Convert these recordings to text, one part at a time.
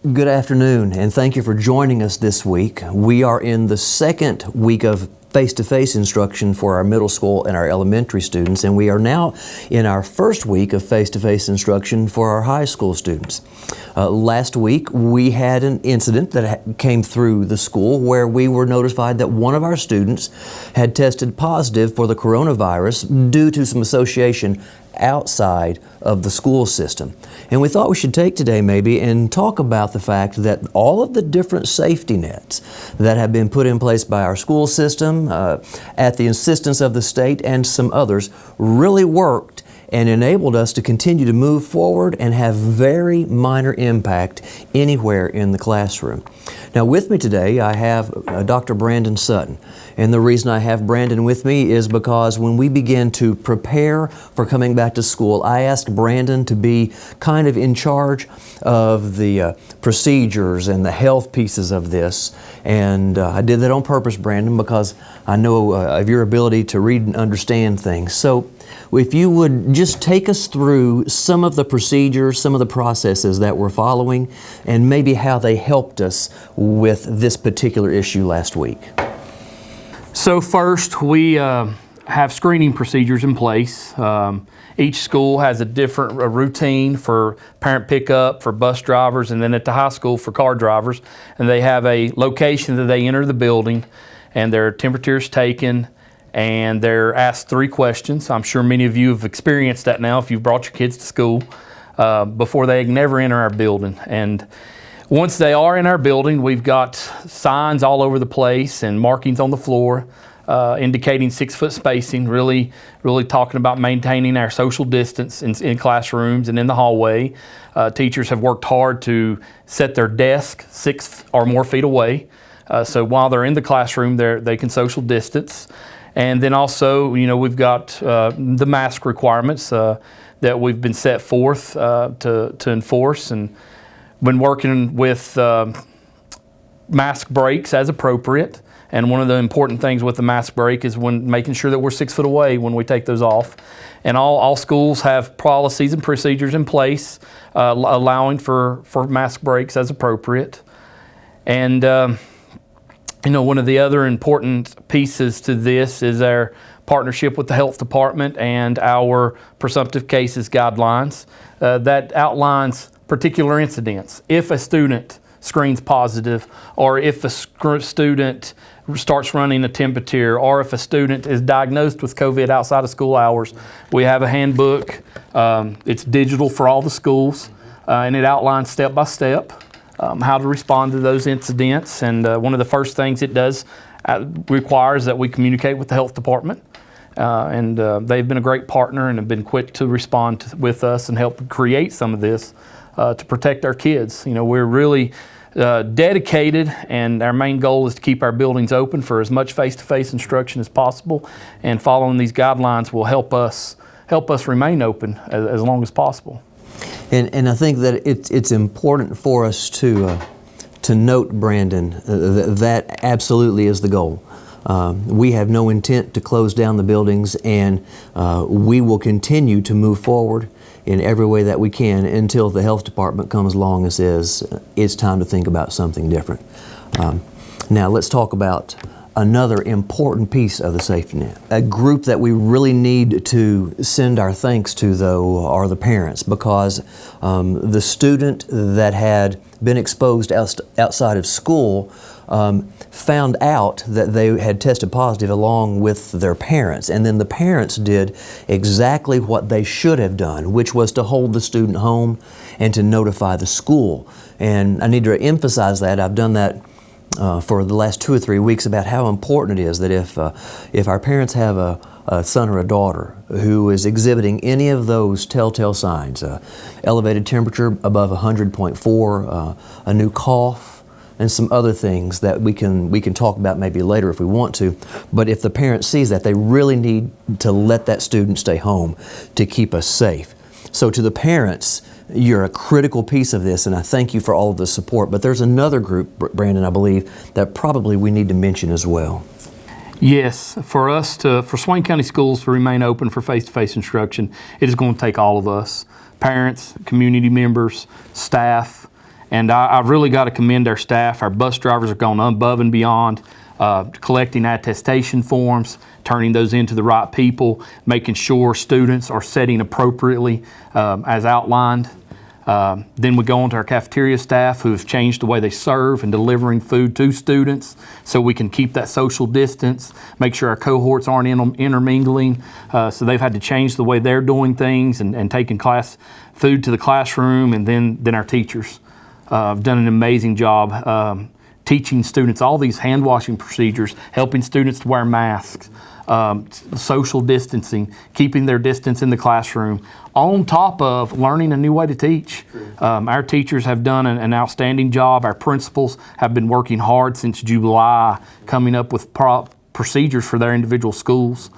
Good afternoon, and thank you for joining us this week. We are in the second week of face-to-face instruction for our middle school and our elementary students, and we are now in our first week of face-to-face instruction for our high school students. Last week we had an incident that came through the school where we were notified that one of our students had tested positive for the coronavirus due to some association outside of the school system. And we thought we should take today maybe and talk about the fact that all of the different safety nets that have been put in place by our school system at the insistence of the state and some others really worked and enabled us to continue to move forward and have very minor impact anywhere in the classroom. Now with me today I have Dr. Brandon Sutton, and the reason I have Brandon with me is because when we begin to prepare for coming back to school, I asked Brandon to be kind of in charge of the procedures and the health pieces of this, and I did that on purpose, Brandon, because I know of your ability to read and understand things. So if you would just take us through some of the procedures, some of the processes that we're following, and maybe how they helped us with this particular issue last week. So first, we have screening procedures in place. Each school has a different routine for parent pickup, for bus drivers, and then at the high school for car drivers. And they have a location that they enter the building, and their temperatures taken, and they're asked 3 questions. I'm sure many of you have experienced that now if you've brought your kids to school before they never enter our building. And once they are in our building, we've got signs all over the place and markings on the floor indicating 6-foot spacing, really talking about maintaining our social distance in classrooms and in the hallway. Teachers have worked hard to set their desk 6 or more feet away. So while they're in the classroom, they can social distance. And then also, you know, we've got the mask requirements that we've been set forth to enforce, and been working with mask breaks as appropriate. And one of the important things with the mask break is making sure that we're 6 foot away when we take those off. And all schools have policies and procedures in place allowing for mask breaks as appropriate. And you know, one of the other important pieces to this is our partnership with the health department and our presumptive cases guidelines that outlines particular incidents. If a student screens positive, or if a student starts running a temperature, or if a student is diagnosed with COVID outside of school hours, we have a handbook. It's digital for all the schools, and it outlines step by step how to respond to those incidents. And one of the first things it does requires that we communicate with the health department. And they've been a great partner and have been quick to respond with us and help create some of this to protect our kids. You know, we're really dedicated, and our main goal is to keep our buildings open for as much face-to-face instruction as possible. And following these guidelines will help us remain open as long as possible. And I think that it's important for us to note, Brandon, that absolutely is the goal. We have no intent to close down the buildings, and we will continue to move forward in every way that we can until the health department comes along and says it's time to think about something different. Now let's talk about another important piece of the safety net. A group that we really need to send our thanks to, though, are the parents, because the student that had been exposed outside of school found out that they had tested positive along with their parents, and then the parents did exactly what they should have done, which was to hold the student home and to notify the school. And I need to emphasize that. I've done that for the last 2 or 3 weeks about how important it is that if our parents have a son or a daughter who is exhibiting any of those telltale signs, elevated temperature above 100.4, a new cough, and some other things that we can talk about maybe later if we want to. But if the parent sees that, they really need to let that student stay home to keep us safe. So to the parents, you're a critical piece of this, and I thank you for all of the support. But there's another group, Brandon, I believe, that probably we need to mention as well. Yes, for Swain County Schools to remain open for face-to-face instruction, it is going to take all of us, parents, community members, staff, And I've really got to commend our staff. Our bus drivers have gone above and beyond, collecting attestation forms, turning those into the right people, making sure students are setting appropriately as outlined. Then we go on to our cafeteria staff who have changed the way they serve and delivering food to students so we can keep that social distance, make sure our cohorts aren't intermingling. So they've had to change the way they're doing things and taking class food to the classroom. And then our teachers have done an amazing job teaching students all these hand washing procedures, helping students to wear masks, social distancing, keeping their distance in the classroom, on top of learning a new way to teach. Our teachers have done an outstanding job. Our principals have been working hard since July, coming up with procedures for their individual schools.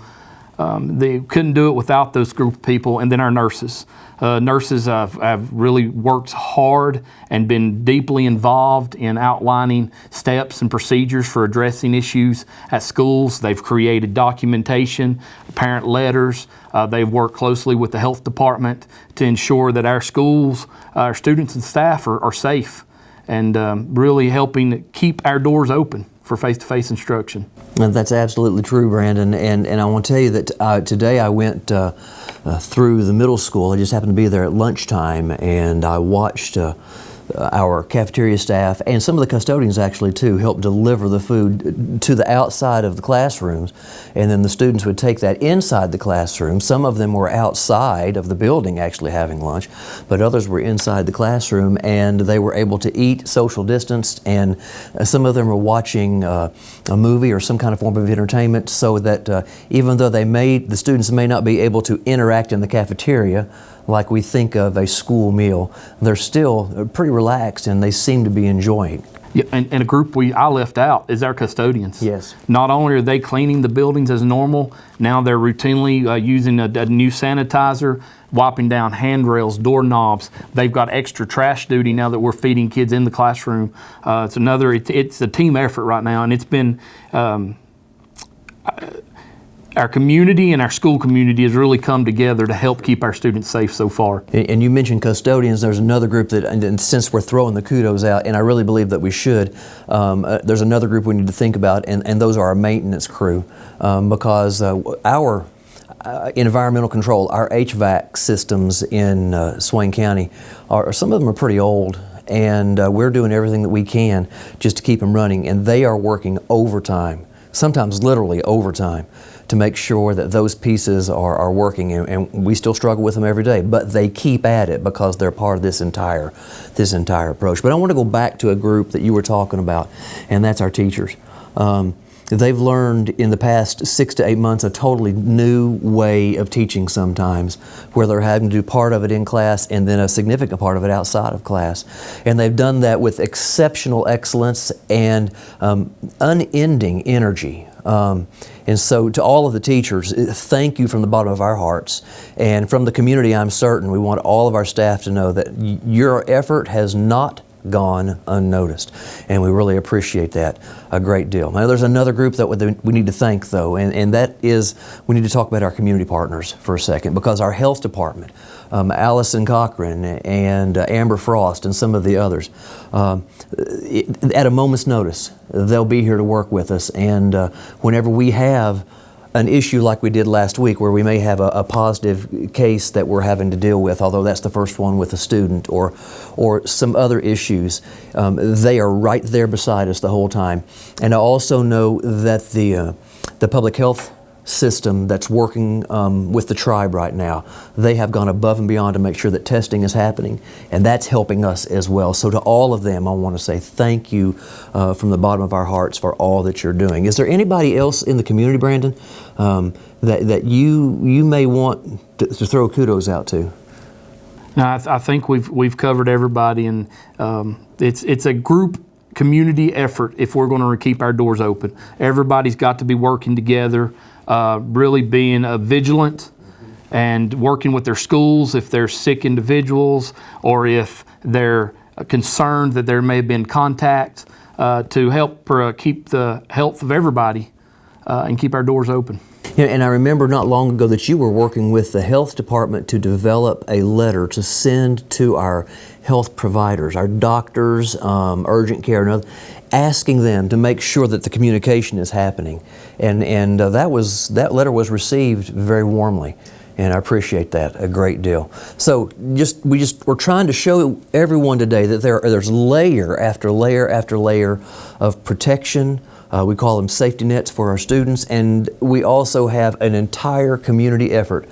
They couldn't do it without those group of people. And then our nurses. Nurses have really worked hard and been deeply involved in outlining steps and procedures for addressing issues at schools. They've created documentation, parent letters. They've worked closely with the health department to ensure that our schools, our students and staff are safe, and really helping keep our doors open for face-to-face instruction. And that's absolutely true, Brandon. And I want to tell you that today I went through the middle school. I just happened to be there at lunchtime, and I watched our cafeteria staff and some of the custodians actually too help deliver the food to the outside of the classrooms, and then the students would take that inside the classroom. Some of them were outside of the building actually having lunch, but others were inside the classroom, and they were able to eat social distanced, and some of them were watching a movie or some kind of form of entertainment, so that even though the students may not be able to interact in the cafeteria like we think of a school meal, they're still pretty relaxed and they seem to be enjoying. Yeah, and a group I left out is our custodians. Yes. Not only are they cleaning the buildings as normal, now they're routinely using a new sanitizer, wiping down handrails, doorknobs. They've got extra trash duty now that we're feeding kids in the classroom. It's a team effort right now, and it's been our community and our school community has really come together to help keep our students safe so far. And you mentioned custodians. There's another group that, and since we're throwing the kudos out, and I really believe that we should, there's another group we need to think about, and those are our maintenance crew, because our environmental control, our HVAC systems in Swain County, some of them are pretty old. And we're doing everything that we can just to keep them running, and they are working overtime, sometimes literally overtime, to make sure that those pieces are working, and we still struggle with them every day, but they keep at it because they're part of this entire approach. But I want to go back to a group that you were talking about, and that's our teachers. They've learned in the past 6 to 8 months a totally new way of teaching sometimes, where they're having to do part of it in class and then a significant part of it outside of class. And they've done that with exceptional excellence and unending energy. And so to all of the teachers, thank you from the bottom of our hearts. And from the community, I'm certain we want all of our staff to know that your effort has not gone unnoticed, and we really appreciate that a great deal. Now there's another group that we need to thank though, and that is, we need to talk about our community partners for a second, because our health department, Allison Cochran and Amber Frost and some of the others, at a moment's notice, they'll be here to work with us, and whenever we have an issue like we did last week, where we may have a positive case that we're having to deal with, although that's the first one with a student, or some other issues, they are right there beside us the whole time. And I also know that the public health system that's working with the tribe right now, they have gone above and beyond to make sure that testing is happening, and that's helping us as well. So to all of them, I want to say thank you from the bottom of our hearts for all that you're doing. Is there anybody else in the community, Brandon, that you may want to throw kudos out to? No, I think we've covered everybody, and it's a group community effort if we're going to keep our doors open. Everybody's got to be working together, really being vigilant and working with their schools if there's sick individuals, or if they're concerned that there may have been contact, to help keep the health of everybody and keep our doors open. And I remember not long ago that you were working with the health department to develop a letter to send to our health providers, our doctors, urgent care and others, asking them to make sure that the communication is happening. And that letter was received very warmly. And I appreciate that a great deal. So we're trying to show everyone today that there's layer after layer after layer of protection. We call them safety nets for our students, and we also have an entire community effort.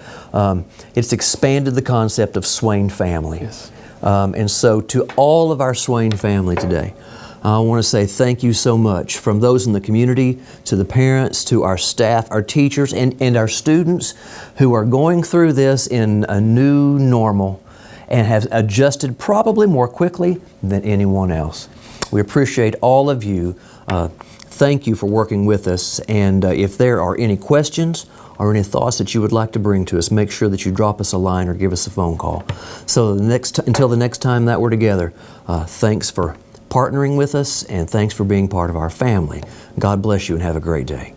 It's expanded the concept of Swain Family. Yes. And so to all of our Swain family today, I want to say thank you so much, from those in the community, to the parents, to our staff, our teachers, and our students who are going through this in a new normal and have adjusted probably more quickly than anyone else. We appreciate all of you. Thank you for working with us, and if there are any questions or any thoughts that you would like to bring to us, make sure that you drop us a line or give us a phone call. So until the next time that we're together, thanks for partnering with us, and thanks for being part of our family. God bless you and have a great day.